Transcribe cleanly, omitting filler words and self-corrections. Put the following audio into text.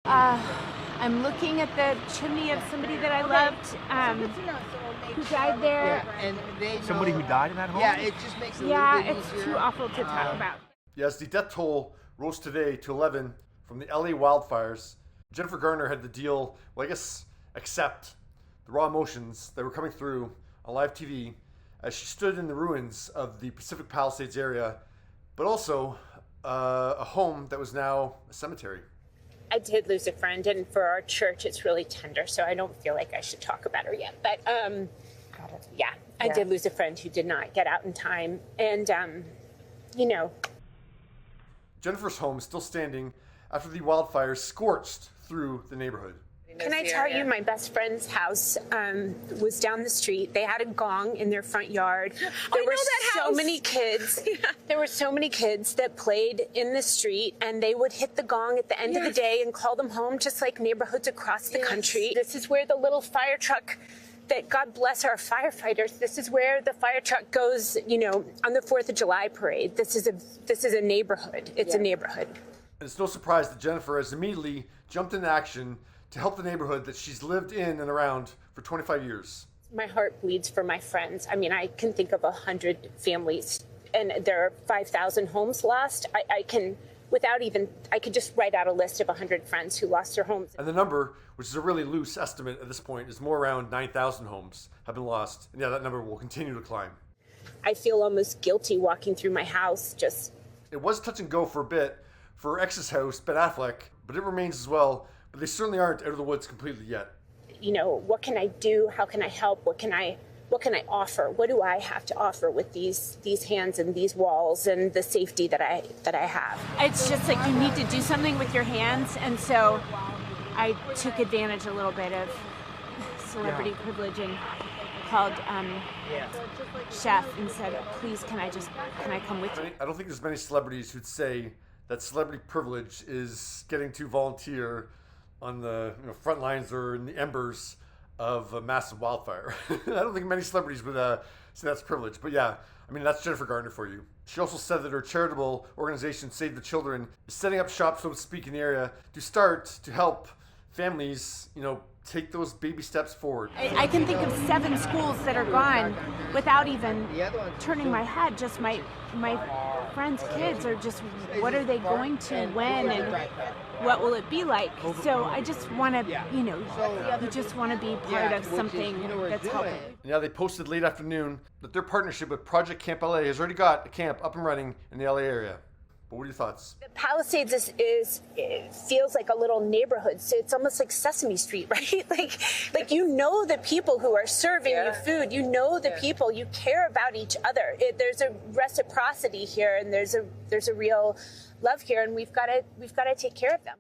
I'm looking at the chimney of somebody that I loved who died there. Yeah, and Somebody who died in that home? Yeah, it just makes it a little bit it's easier. too awful to talk about. Yes, the death toll rose today to 11 from the LA wildfires. Jennifer Garner had to deal, accept the raw emotions that were coming through on live TV as she stood in the ruins of the Pacific Palisades area, but also a home that was now a cemetery. I did lose a friend, and for our church, it's really tender, so I don't feel like I should talk about her yet. But, I did lose a friend who did not get out in time. And, Jennifer's home is still standing after the wildfires scorched through the neighborhood. Can I tell you, my best friend's house was down the street. They had a gong in their front yard. There were so many kids. There were so many kids that played in the street, and they would hit the gong at the end of the day and call them home, just like neighborhoods across the country. This is where the little fire truck, that God bless our firefighters, this is where the fire truck goes, on the 4th of July parade. This is a neighborhood. It's a neighborhood. And it's no surprise that Jennifer has immediately jumped into action to help the neighborhood that she's lived in and around for 25 years. My heart bleeds for my friends. I mean, I can think of 100 families, and there are 5,000 homes lost. I could just write out a list of 100 friends who lost their homes. And the number, which is a really loose estimate at this point, is more around 9,000 homes have been lost. And that number will continue to climb. I feel almost guilty walking through my house. It was touch and go for a bit for her ex's house, Ben Affleck, but it remains as well. But they certainly aren't out of the woods completely yet. What can I do? How can I help? What can I offer? What do I have to offer with these hands and these walls and the safety that I have? It's just like you need to do something with your hands, and so I took advantage a little bit of celebrity privilege and called Chef and said, please, can I come with you? I don't think there's many celebrities who'd say that celebrity privilege is getting to volunteer on the front lines or in the embers of a massive wildfire. I don't think many celebrities would say that's privilege. But that's Jennifer Garner for you. She also said that her charitable organization, Save the Children, is setting up shop, so to speak, in the area to help families, take those baby steps forward. I can think of 7 schools that are gone without even turning my head. Just my friends' kids are just, what are they going to, when, and what will it be like? So I just want to, you just want to be part of something that's helping. They posted late afternoon that their partnership with Project Camp LA has already got a camp up and running in the LA area. But what are your thoughts? The Palisades it feels like a little neighborhood. So it's almost like Sesame Street, right? like the people who are serving you food. The people. You care about each other. There's a reciprocity here, and there's a real love here, and we've got to take care of them.